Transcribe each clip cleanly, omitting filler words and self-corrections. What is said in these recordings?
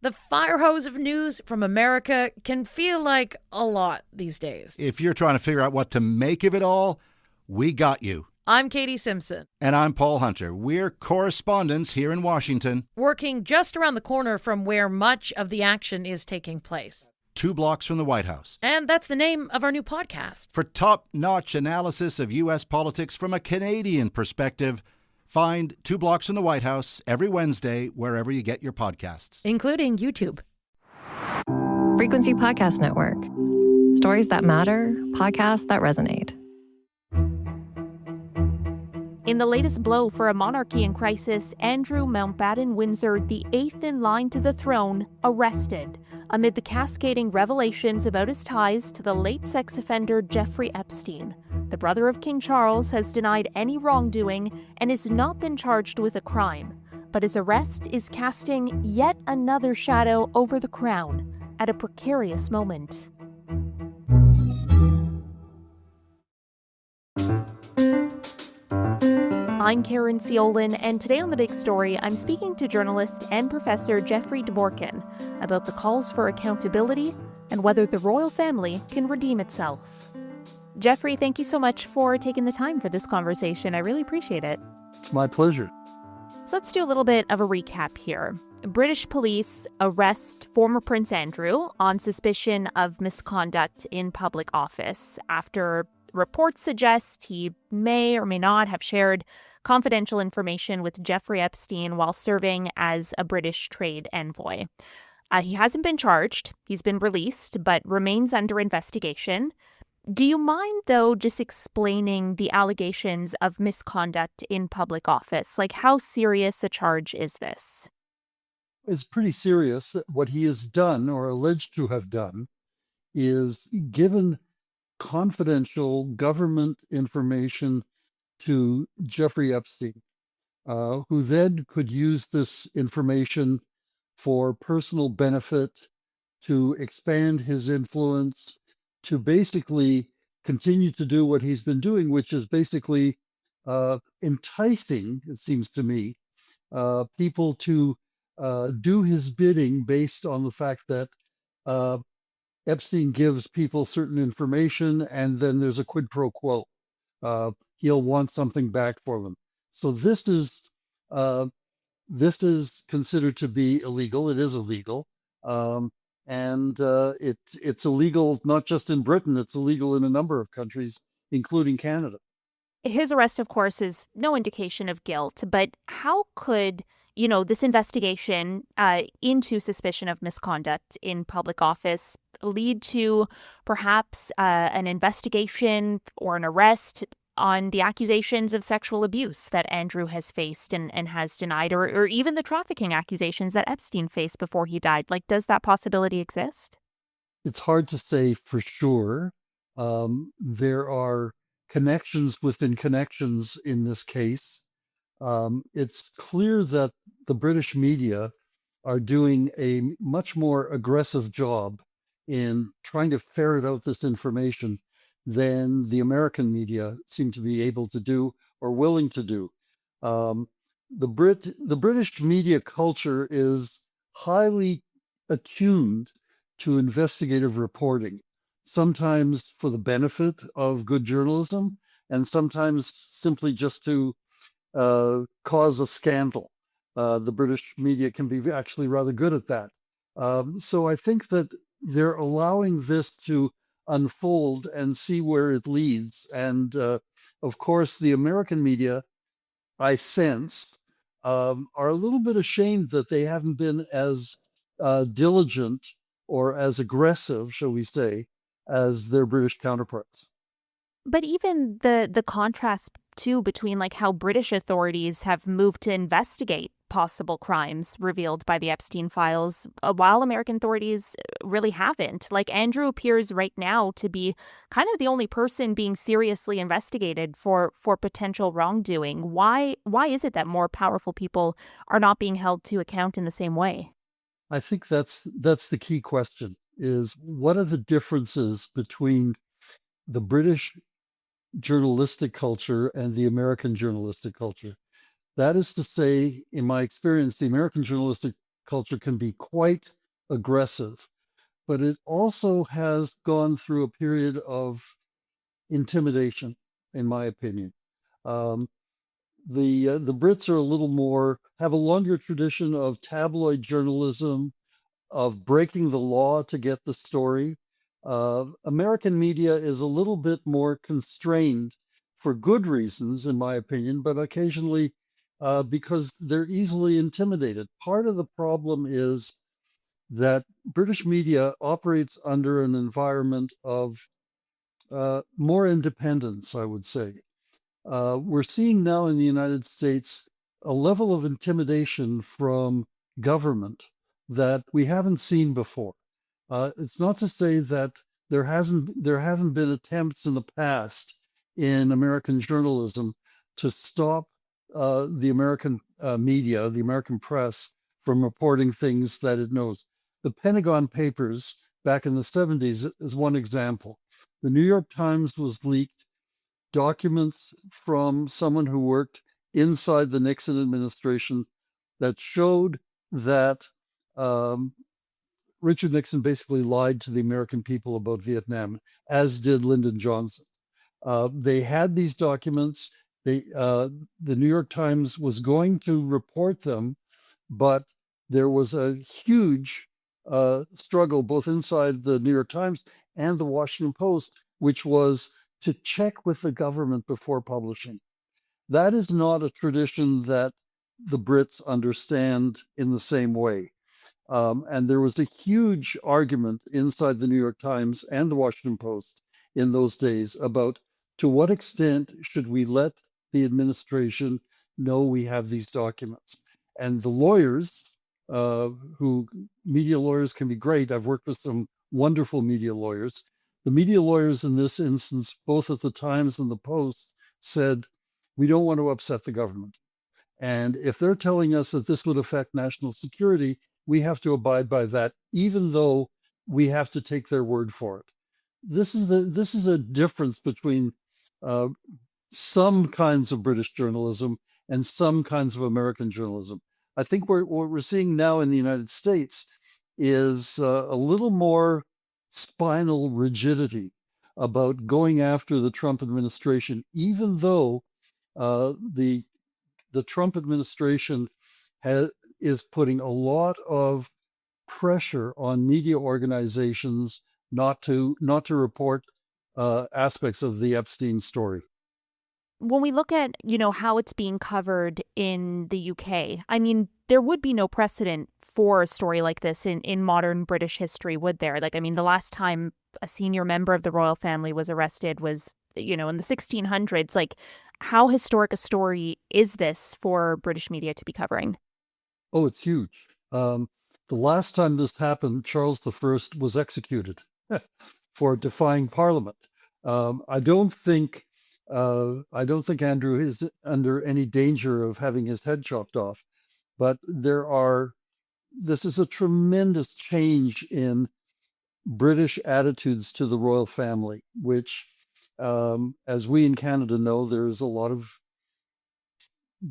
The fire hose of news from America can feel like a lot these days. If you're trying to figure out what to make of it all, we got you. I'm Katie Simpson. And I'm Paul Hunter. We're correspondents here in Washington, working just around the corner from where much of the action is taking place. 2 blocks from the White House. And that's the name of our new podcast. For top-notch analysis of U.S. politics from a Canadian perspective, find 2 blocks from the White House every Wednesday wherever you get your podcasts, including YouTube. Frequency Podcast Network. Stories that matter, podcasts that resonate. In the latest blow for a monarchy in crisis, Andrew Mountbatten-Windsor, the 8th in line to the throne, arrested amid the cascading revelations about his ties to the late sex offender Jeffrey Epstein. The brother of King Charles has denied any wrongdoing and has not been charged with a crime. But his arrest is casting yet another shadow over the crown at a precarious moment. I'm Caryn Ceolin, and today on The Big Story, I'm speaking to journalist and professor Jeffrey Dvorkin about the calls for accountability and whether the royal family can redeem itself. Jeffrey, thank you so much for taking the time for this conversation. I really appreciate it. It's my pleasure. So let's do a little bit of a recap here. British police arrest former Prince Andrew on suspicion of misconduct in public office after reports suggest he may or may not have shared confidential information with Jeffrey Epstein while serving as a British trade envoy. He hasn't been charged. He's been released, but remains under investigation. Do you mind, though, just explaining the allegations of misconduct in public office? Like, how serious a charge is this? It's pretty serious. What he has done, or alleged to have done, is given confidential government information to Jeffrey Epstein, who then could use this information for personal benefit, to expand his influence, to basically continue to do what he's been doing, which is basically enticing, it seems to me, people to do his bidding based on the fact that Epstein gives people certain information and then there's a quid pro quo. He'll want something back for them. So this is considered to be illegal. It is illegal. It's illegal not just in Britain, it's illegal in a number of countries, including Canada. His arrest, of course, is no indication of guilt, but how could, this investigation into suspicion of misconduct in public office lead to perhaps an investigation or an arrest on the accusations of sexual abuse that Andrew has faced and has denied, or even the trafficking accusations that Epstein faced before he died? Like, does that possibility exist? It's hard to say for sure. There are connections within connections in this case. It's clear that the British media are doing a much more aggressive job in trying to ferret out this information than the American media seem to be able to do or willing to do. The British media culture is highly attuned to investigative reporting, sometimes for the benefit of good journalism, and sometimes simply just to cause a scandal. The British media can be actually rather good at that. So I think that they're allowing this to unfold and see where it leads. And of course, the American media, I sense, are a little bit ashamed that they haven't been as diligent or as aggressive, shall we say, as their British counterparts. But even the contrast, too, between like how British authorities have moved to investigate possible crimes revealed by the Epstein files, while American authorities really haven't. Like, Andrew appears right now to be kind of the only person being seriously investigated for potential wrongdoing. Why is it that more powerful people are not being held to account in the same way? I think that's the key question, is what are the differences between the British journalistic culture and the American journalistic culture? That is to say, in my experience, the American journalistic culture can be quite aggressive, but it also has gone through a period of intimidation, in my opinion. Um, the Brits are a little more, have a longer tradition of tabloid journalism, of breaking the law to get the story. American media is a little bit more constrained for good reasons, in my opinion, but occasionally because they're easily intimidated. Part of the problem is that British media operates under an environment of more independence, I would say. We're seeing now in the United States a level of intimidation from government that we haven't seen before. It's not to say that there haven't been attempts in the past in American journalism to stop the American media, the American press, from reporting things that it knows. The Pentagon Papers back in the 70s is one example. The New York Times was leaked documents from someone who worked inside the Nixon administration that showed that um, Richard Nixon basically lied to the American people about Vietnam, as did Lyndon Johnson. They had these documents. The New York Times was going to report them, but there was a huge struggle both inside the New York Times and the Washington Post, which was to check with the government before publishing. That is not a tradition that the Brits understand in the same way. And there was a huge argument inside the New York Times and the Washington Post in those days about to what extent should we let the administration know we have these documents. And the lawyers, who media lawyers can be great. I've worked with some wonderful media lawyers. The media lawyers in this instance, both at the Times and the Post, said, we don't want to upset the government. And if they're telling us that this would affect national security, we have to abide by that, even though we have to take their word for it. This is a difference between uh, some kinds of British journalism and some kinds of American journalism. I think what we're seeing now in the United States is a little more spinal rigidity about going after the Trump administration, even though the Trump administration is putting a lot of pressure on media organizations not to report aspects of the Epstein story. When we look at, how it's being covered in the UK, I mean, there would be no precedent for a story like this in modern British history, would there? Like, I mean, the last time a senior member of the royal family was arrested was, in the 1600s. Like, how historic a story is this for British media to be covering? Oh, it's huge. The last time this happened, Charles I was executed for defying Parliament. I don't think Andrew is under any danger of having his head chopped off, but this is a tremendous change in British attitudes to the royal family, which, as we in Canada know, there's a lot of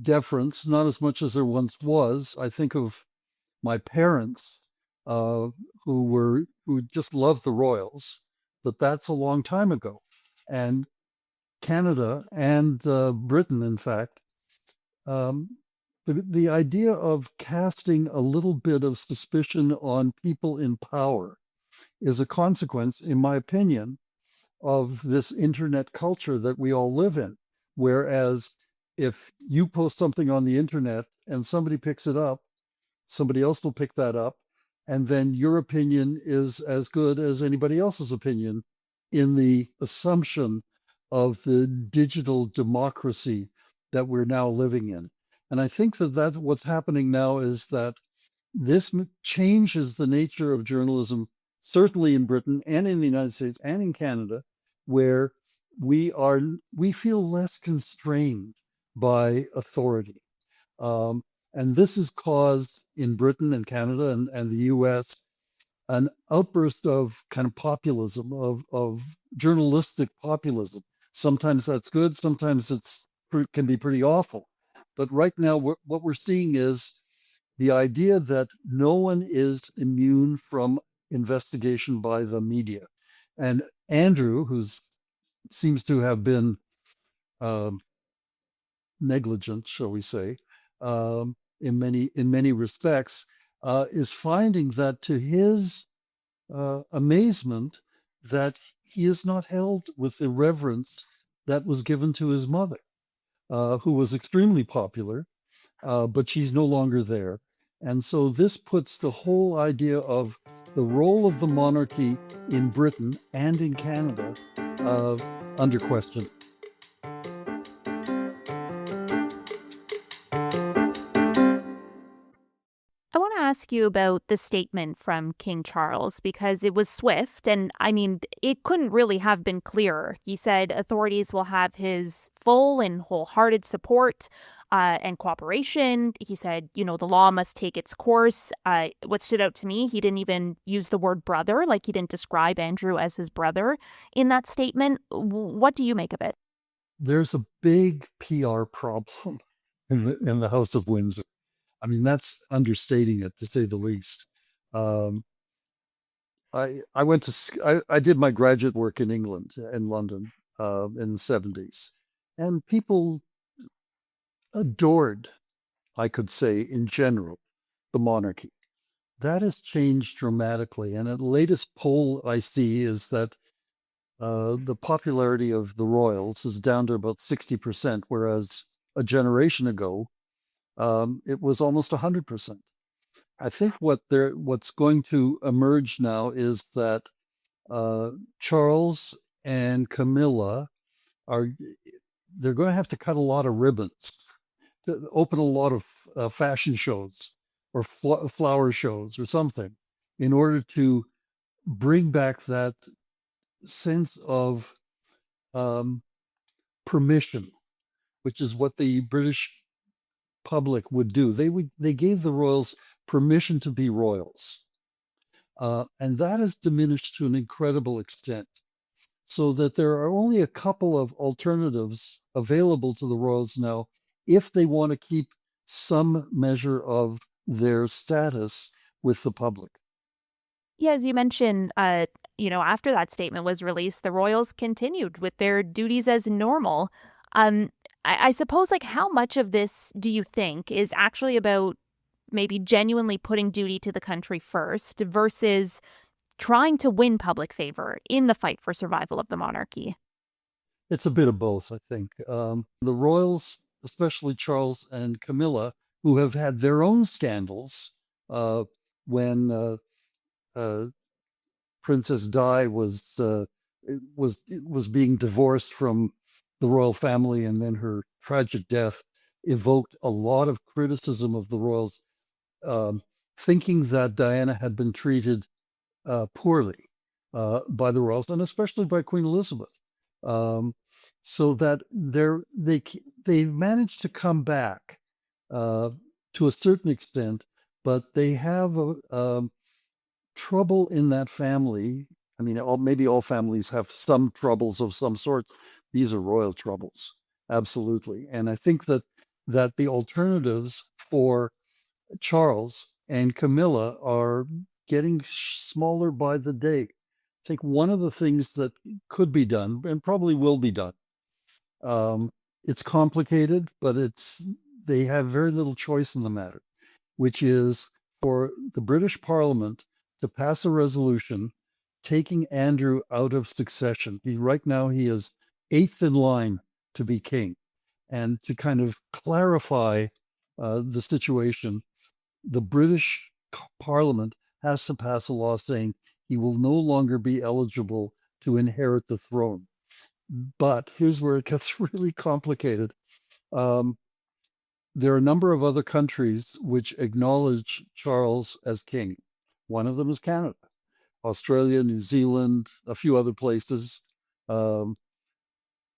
deference, not as much as there once was. I think of my parents, uh, who just loved the royals, but that's a long time ago. And Canada and Britain, in fact, um, the idea of casting a little bit of suspicion on people in power is a consequence, in my opinion, of this internet culture that we all live in. Whereas if you post something on the internet and somebody picks it up, somebody else will pick that up, and then your opinion is as good as anybody else's opinion in the assumption of the digital democracy that we're now living in. And I think that what's happening now is that this changes the nature of journalism, certainly in Britain and in the United States and in Canada, where we feel less constrained by authority. Um, and this has caused in Britain and Canada and the US an outburst of kind of populism, of journalistic populism. Sometimes that's good, sometimes can be pretty awful. But right now, what we're seeing is the idea that no one is immune from investigation by the media. And Andrew, who seems to have been um, negligent, shall we say, in many respects, is finding that to his amazement, that he is not held with the reverence that was given to his mother, who was extremely popular, but she's no longer there. And so this puts the whole idea of the role of the monarchy in Britain and in Canada under question. I want to ask you about the statement from King Charles because it was swift and I mean, it couldn't really have been clearer. He said authorities will have his full and wholehearted support and cooperation. He said, you know, the law must take its course. What stood out to me, he didn't even use the word brother, like he didn't describe Andrew as his brother in that statement. What do you make of it? There's a big PR problem in the House of Windsor. I mean, that's understating it, to say the least. Um, I went to I did my graduate work in England, in London, in the 70s, and people adored, I could say, in general, the monarchy. That has changed dramatically, and the latest poll I see is that the popularity of the royals is down to about 60%, whereas a generation ago, it was almost 100%. I think what's going to emerge now is that Charles and Camilla are they're going to have to cut a lot of ribbons to open a lot of fashion shows or flower shows or something in order to bring back that sense of um, permission, which is what the British public would do. They gave the royals permission to be royals. And that has diminished to an incredible extent, so that there are only a couple of alternatives available to the royals now if they want to keep some measure of their status with the public. Yeah, as you mentioned, you know, after that statement was released, the royals continued with their duties as normal. Um, I suppose, like, how much of this do you think is actually about maybe genuinely putting duty to the country first versus trying to win public favor in the fight for survival of the monarchy? It's a bit of both, I think. The royals, especially Charles and Camilla, who have had their own scandals when uh, Princess Di was being divorced from the royal family, and then her tragic death evoked a lot of criticism of the royals, um, thinking that Diana had been treated poorly by the royals, and especially by Queen Elizabeth. Um, so that they managed to come back uh, to a certain extent, but they have trouble in that family. I mean, maybe all families have some troubles of some sort. These are royal troubles, absolutely. And I think that the alternatives for Charles and Camilla are getting smaller by the day. I think one of the things that could be done, and probably will be done, um, it's complicated, but they have very little choice in the matter, which is for the British Parliament to pass a resolution taking Andrew out of succession. Right now he is eighth in line to be king, and to kind of clarify the situation, the British Parliament has to pass a law saying he will no longer be eligible to inherit the throne. But here's where it gets really complicated. Um, there are a number of other countries which acknowledge Charles as king. One of them is Canada, Australia, New Zealand, a few other places. Um,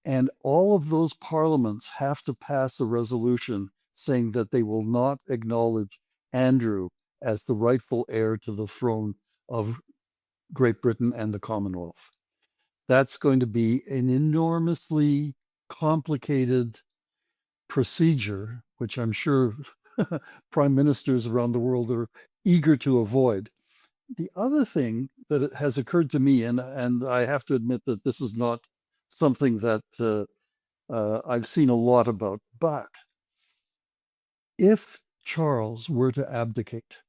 and all of those parliaments have to pass a resolution saying that they will not acknowledge Andrew as the rightful heir to the throne of Great Britain and the Commonwealth. That's going to be an enormously complicated procedure, which I'm sure prime ministers around the world are eager to avoid. The other thing that has occurred to me, and I have to admit that this is not something that I've seen a lot about, but if Charles were to abdicate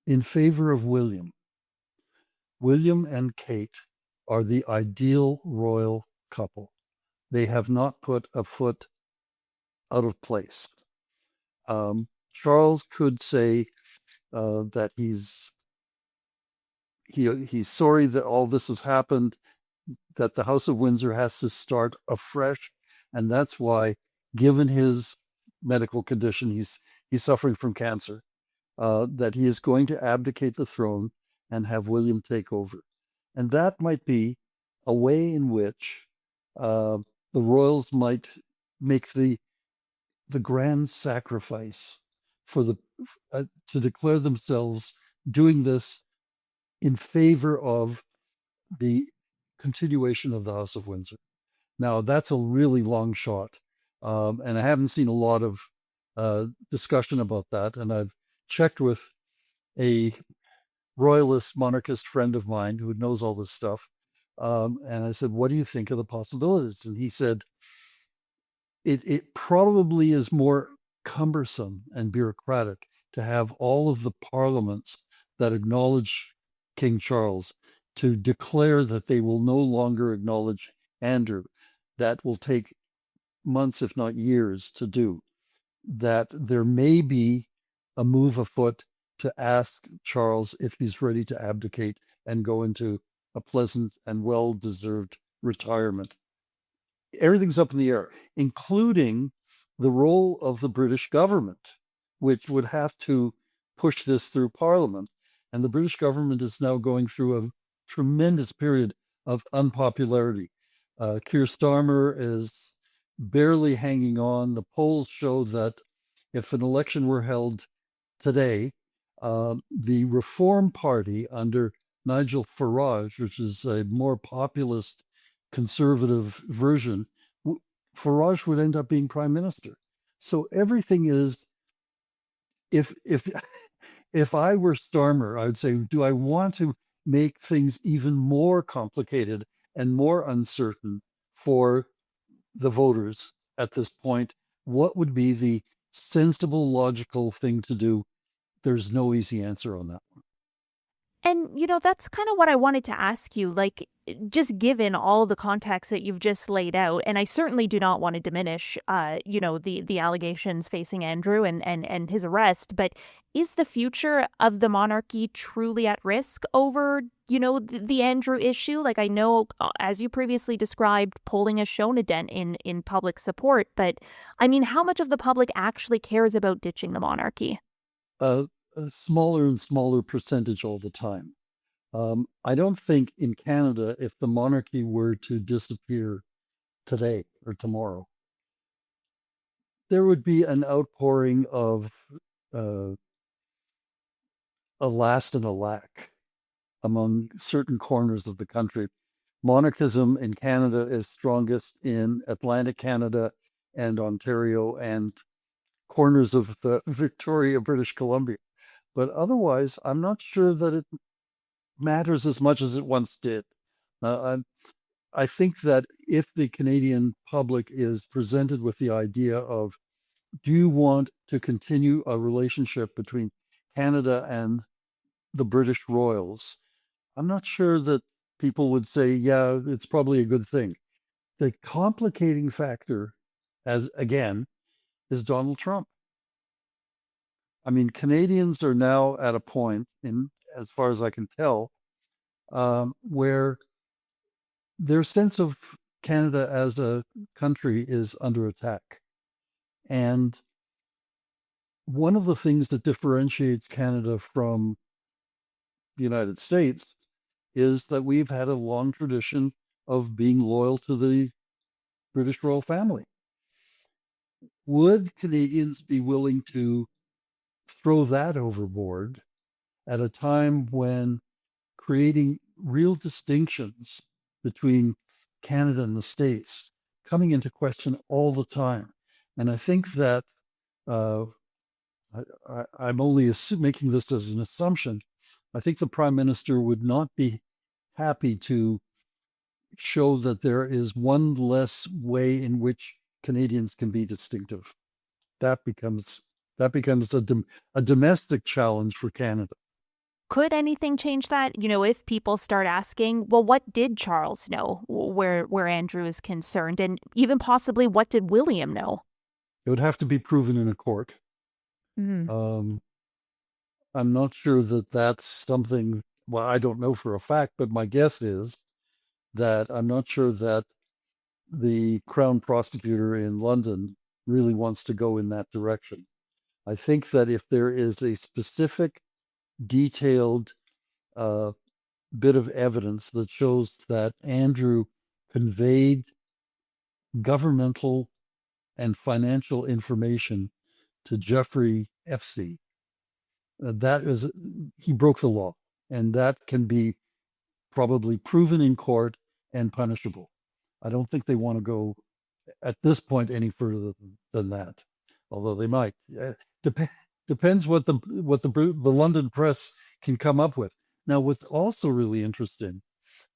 in favor of William, William and Kate are the ideal royal couple. They have not put a foot out of place. Charles could say that he's sorry that all this has happened, that the House of Windsor has to start afresh, and that's why, given his medical condition, he's suffering from cancer, that he is going to abdicate the throne and have William take over. And that might be a way in which the royals might make the grand sacrifice for to declare themselves doing this in favor of the continuation of the House of Windsor. Now, that's a really long shot, and I haven't seen a lot of discussion about that. And I've checked with a royalist monarchist friend of mine who knows all this stuff, and I said, "What do you think of the possibilities?" And he said, "It probably is more cumbersome and bureaucratic to have all of the parliaments that acknowledge King Charles to declare that they will no longer acknowledge Andrew. That will take months, if not years, to do. That there may be a move afoot to ask Charles if he's ready to abdicate and go into a pleasant and well-deserved retirement. Everything's up in the air, including the role of the British government, which would have to push this through Parliament. And the British government is now going through a tremendous period of unpopularity. Keir Starmer is barely hanging on. The polls show that if an election were held today, the Reform Party under Nigel Farage, which is a more populist conservative version, Farage would end up being prime minister. So everything is, if if I were Starmer, I would say, do I want to make things even more complicated and more uncertain for the voters at this point? What would be the sensible, logical thing to do? There's no easy answer on that one. And, that's kind of what I wanted to ask you, like, just given all the context that you've just laid out, and I certainly do not want to diminish, the allegations facing Andrew and his arrest, but is the future of the monarchy truly at risk over, the Andrew issue? Like, I know, as you previously described, polling has shown a dent in public support, but, I mean, how much of the public actually cares about ditching the monarchy? A smaller and smaller percentage all the time. I don't think in Canada, if the monarchy were to disappear today or tomorrow, there would be an outpouring of a last and a lack among certain corners of the country. Monarchism in Canada is strongest in Atlantic Canada and Ontario and corners of the Victoria, British Columbia. But otherwise, I'm not sure that it matters as much as it once did. I think that if the Canadian public is presented with the idea of, do you want to continue a relationship between Canada and the British royals, I'm not sure that people would say, yeah, it's probably a good thing. The complicating factor, as again, is Donald Trump. I mean, Canadians are now at a point, as far as I can tell, where their sense of Canada as a country is under attack. And one of the things that differentiates Canada from the United States is that we've had a long tradition of being loyal to the British royal family. Would Canadians be willing to throw that overboard at a time when creating real distinctions between Canada and the States coming into question all the time? And I think that I'm only making this as an assumption. I think the Prime Minister would not be happy to show that there is one less way in which Canadians can be distinctive. That becomes a domestic challenge for Canada. Could anything change that? If people start asking, well, what did Charles know where Andrew is concerned? And even possibly, what did William know? It would have to be proven in a court. Mhm. I'm not sure that that's something, well, I don't know for a fact, but my guess is that I'm not sure that the Crown prosecutor in London really wants to go in that direction. I think that if there is a specific, detailed bit of evidence that shows that Andrew conveyed governmental and financial information to Jeffrey FC, he broke the law, and that can be probably proven in court and punishable. I don't think they want to go at this point any further than that, although they might. Depends what the London press can come up with. Now, what's also really interesting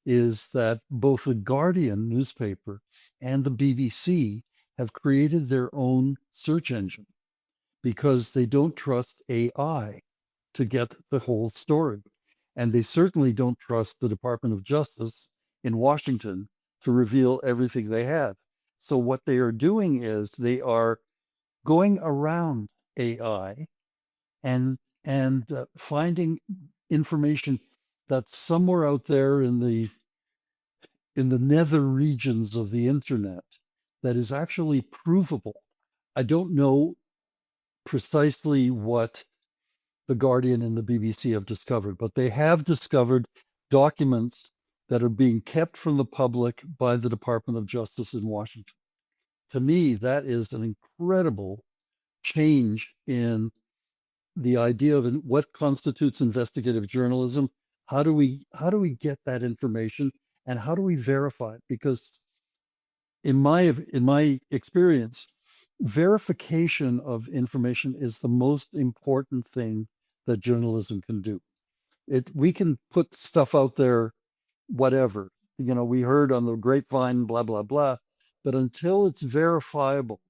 is that both the Guardian newspaper and the BBC have created their own search engine because they don't trust AI to get the whole story. And they certainly don't trust the Department of Justice in Washington to reveal everything they have. So what they are doing is they are going around AI and finding information that's somewhere out there in the nether regions of the internet that is actually provable. I don't know precisely what the Guardian and the BBC have discovered, but they have discovered documents that are being kept from the public by the Department of Justice in Washington. To me, that is an incredible change in the idea of what constitutes investigative journalism. How do we get that information, and how do we verify it? Because in my experience, verification of information is the most important thing that journalism can do. We can put stuff out there, whatever. We heard on the grapevine, blah, blah, blah. But until it's verifiable,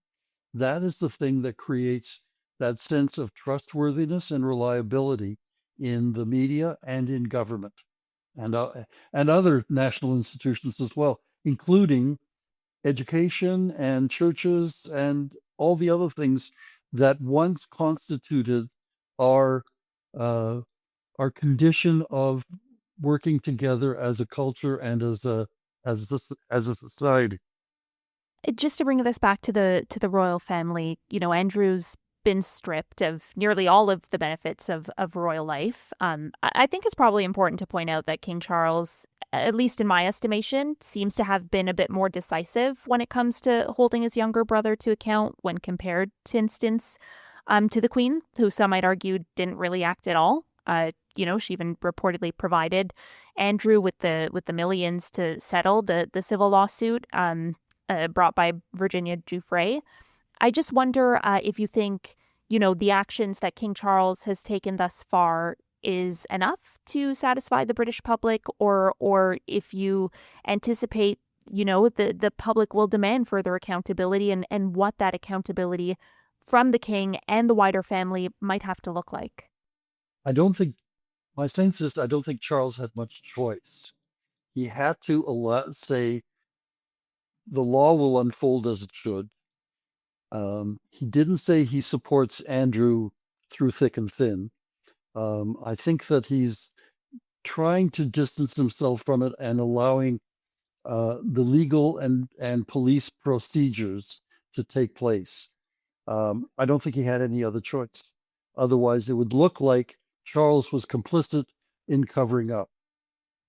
that is the thing that creates that sense of trustworthiness and reliability in the media and in government and other national institutions as well, including education and churches and all the other things that once constituted our our condition of working together as a culture and as a society. Just to bring this back to the royal family, Andrew's been stripped of nearly all of the benefits of royal life. I think it's probably important to point out that King Charles, at least in my estimation, seems to have been a bit more decisive when it comes to holding his younger brother to account when compared, to instance, to the Queen, who some might argue didn't really act at all. She even reportedly provided Andrew with the millions to settle the civil lawsuit brought by Virginia Giuffre. I just wonder if you think, the actions that King Charles has taken thus far is enough to satisfy the British public, or if you anticipate, the public will demand further accountability and what that accountability from the king and the wider family might have to look like. My sense is I don't think Charles had much choice. He had to say the law will unfold as it should. He didn't say he supports Andrew through thick and thin. I think that he's trying to distance himself from it and allowing the legal and police procedures to take place. I don't think he had any other choice. Otherwise, it would look like Charles was complicit in covering up.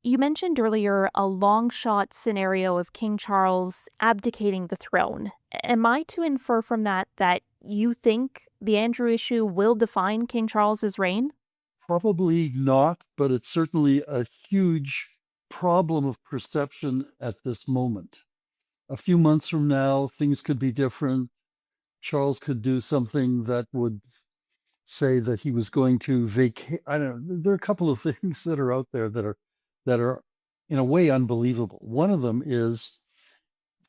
You mentioned earlier a long shot scenario of King Charles abdicating the throne. Am I to infer from that you think the Andrew issue will define King Charles's reign? Probably not, but it's certainly a huge problem of perception at this moment. A few months from now, things could be different. Charles could do something that would say that he was going to vacate. I don't know. There are a couple of things that are out there that are in a way unbelievable. One of them is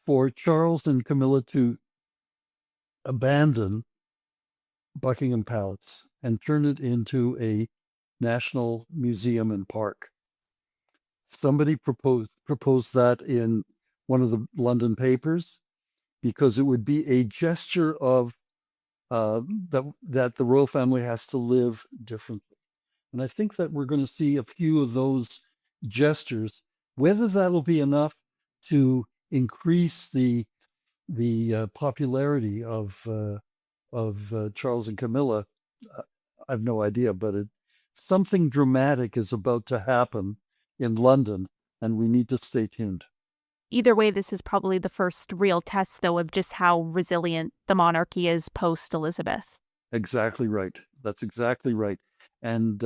for Charles and Camilla to abandon Buckingham Palace and turn it into a national museum and park. Somebody proposed that in one of the London papers because it would be a gesture of that the royal family has to live differently. And I think that we're going to see a few of those gestures. Whether that'll be enough to increase the popularity of Charles and Camilla, I have no idea. But something dramatic is about to happen in London, and we need to stay tuned. Either way, this is probably the first real test, though, of just how resilient the monarchy is post-Elizabeth. Exactly right. That's exactly right. And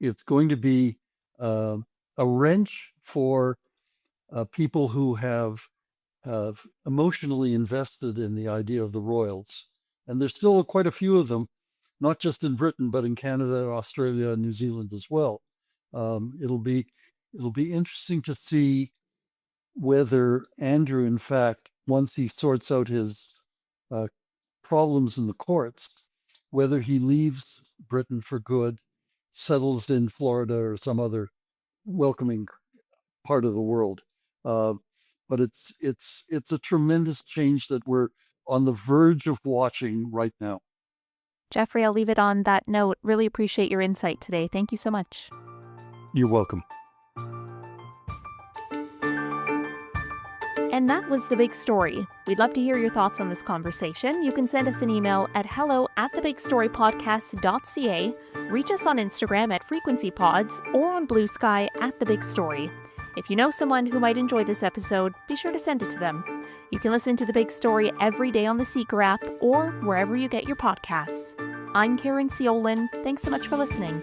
it's going to be a wrench for people who have emotionally invested in the idea of the royals. And there's still quite a few of them, not just in Britain, but in Canada, Australia, and New Zealand as well. It'll be interesting to see whether Andrew, in fact, once he sorts out his problems in the courts, whether he leaves Britain for good, settles in Florida or some other welcoming part of the world. But it's a tremendous change that we're on the verge of watching right now. Jeffrey, I'll leave it on that note. Really appreciate your insight today. Thank you so much. You're welcome. And that was The Big Story. We'd love to hear your thoughts on this conversation. You can send us an email at hello@thebigstorypodcast.ca, reach us on Instagram at frequencypods, or on Blue Sky at The Big Story. If you know someone who might enjoy this episode, be sure to send it to them. You can listen to The Big Story every day on the Seeker app or wherever you get your podcasts. I'm Caryn Ceolin. Thanks so much for listening.